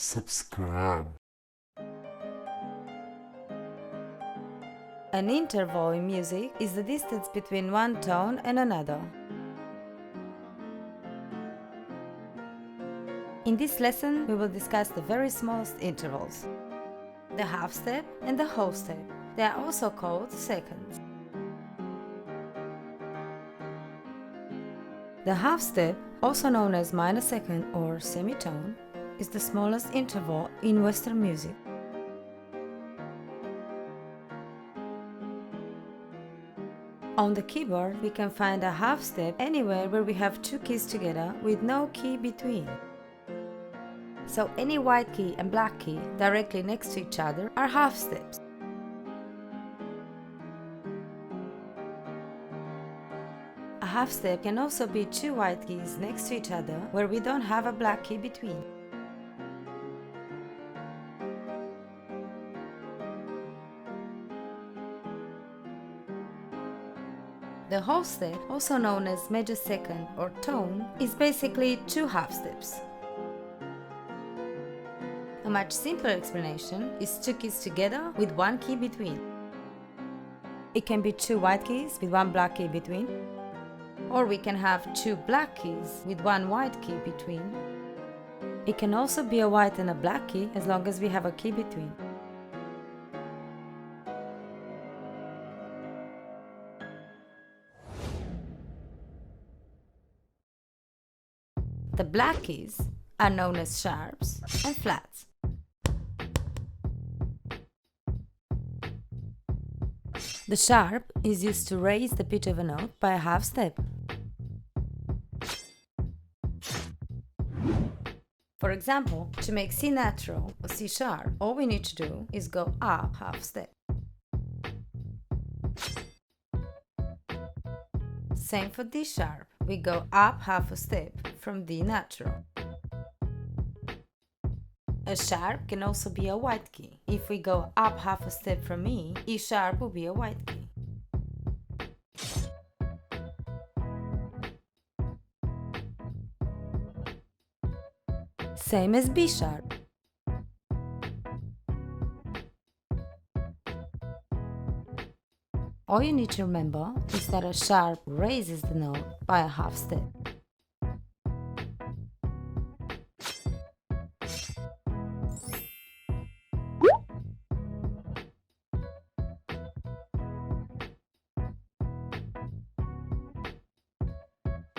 subscribe. An interval in music is the distance between one tone and another. In this lesson, we will discuss the very smallest intervals, the half step and the whole step. They are also called seconds. The half step, also known as minor second or semitone, is the smallest interval in Western music. On the keyboard, we can find a half step anywhere where we have two keys together with no key between. So any white key and black key directly next to each other are half steps. A half step can also be two white keys next to each other where we don't have a black key between. The whole step, also known as major second or tone, is basically two half steps. A much simpler explanation is two keys together with one key between. It can be two white keys with one black key between, or we can have two black keys with one white key between. It can also be a white and a black key as long as we have a key between. The black keys are known as sharps and flats. The sharp is used to raise the pitch of a note by a half step. For example, to make C natural or C sharp, all we need to do is go up half step. Same for D sharp, we go up half a step from D natural. A sharp can also be a white key. If we go up half a step from E, E sharp will be a white key. Same as B sharp. All you need to remember is that a sharp raises the note by a half step.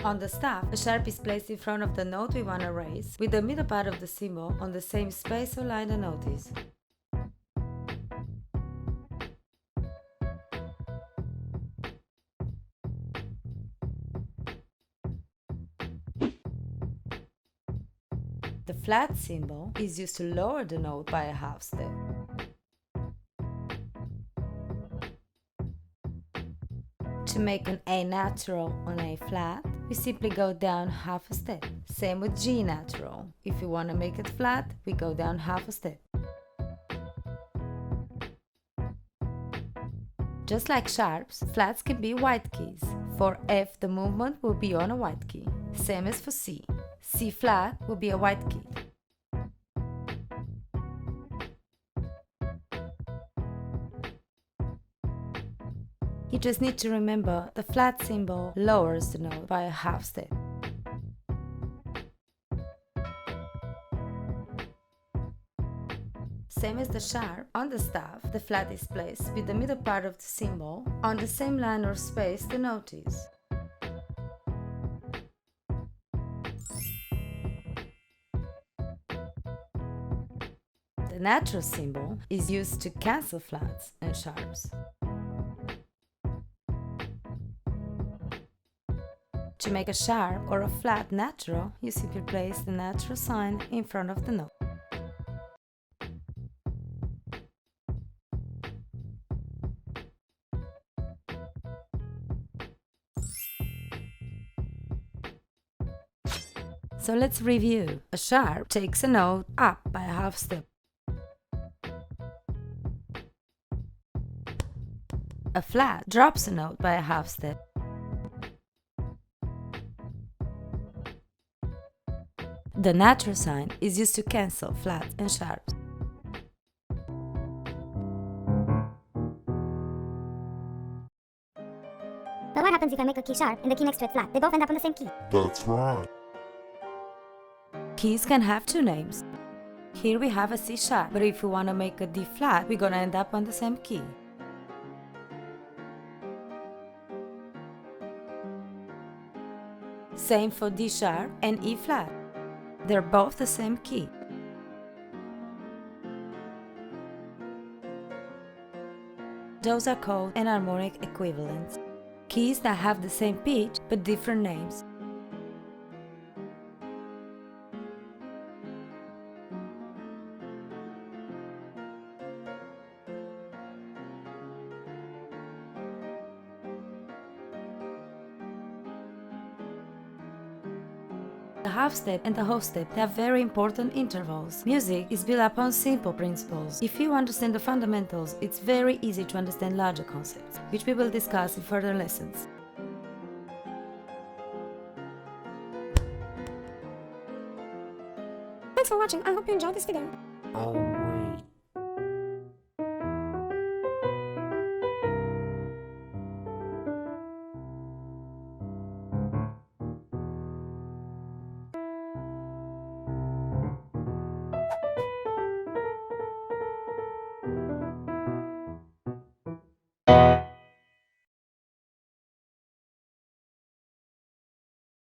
On the staff, a sharp is placed in front of the note we want to raise, with the middle part of the symbol on the same space or line the note is. The flat symbol is used to lower the note by a half step. To make an A natural on A flat, we simply go down half a step. Same with G natural. If we want to make it flat, we go down half a step. Just like sharps, flats can be white keys. For F, the movement will be on a white key. Same as for C. C flat will be a white key. You just need to remember the flat symbol lowers the note by a half step. Same as the sharp, on the staff, the flat is placed with the middle part of the symbol on the same line or space the note is. The natural symbol is used to cancel flats and sharps. To make a sharp or a flat natural, you simply place the natural sign in front of the note. So let's review. A sharp takes a note up by a half step. A flat drops a note by a half step. The natural sign is used to cancel flats and sharps. But what happens if I make a key sharp and the key next to it flat? They both end up on the same key. That's right. Keys can have two names. Here we have a C sharp, but if we want to make a D flat, we're gonna end up on the same key. Same for D sharp and E flat. They're both the same key. Those are called enharmonic equivalents. Keys that have the same pitch but different names. The half step and the whole step have very important intervals. Music is built upon simple principles. If you understand the fundamentals, it's very easy to understand larger concepts, which we will discuss in further lessons. Thanks for watching. I hope you enjoyed this video. Oh.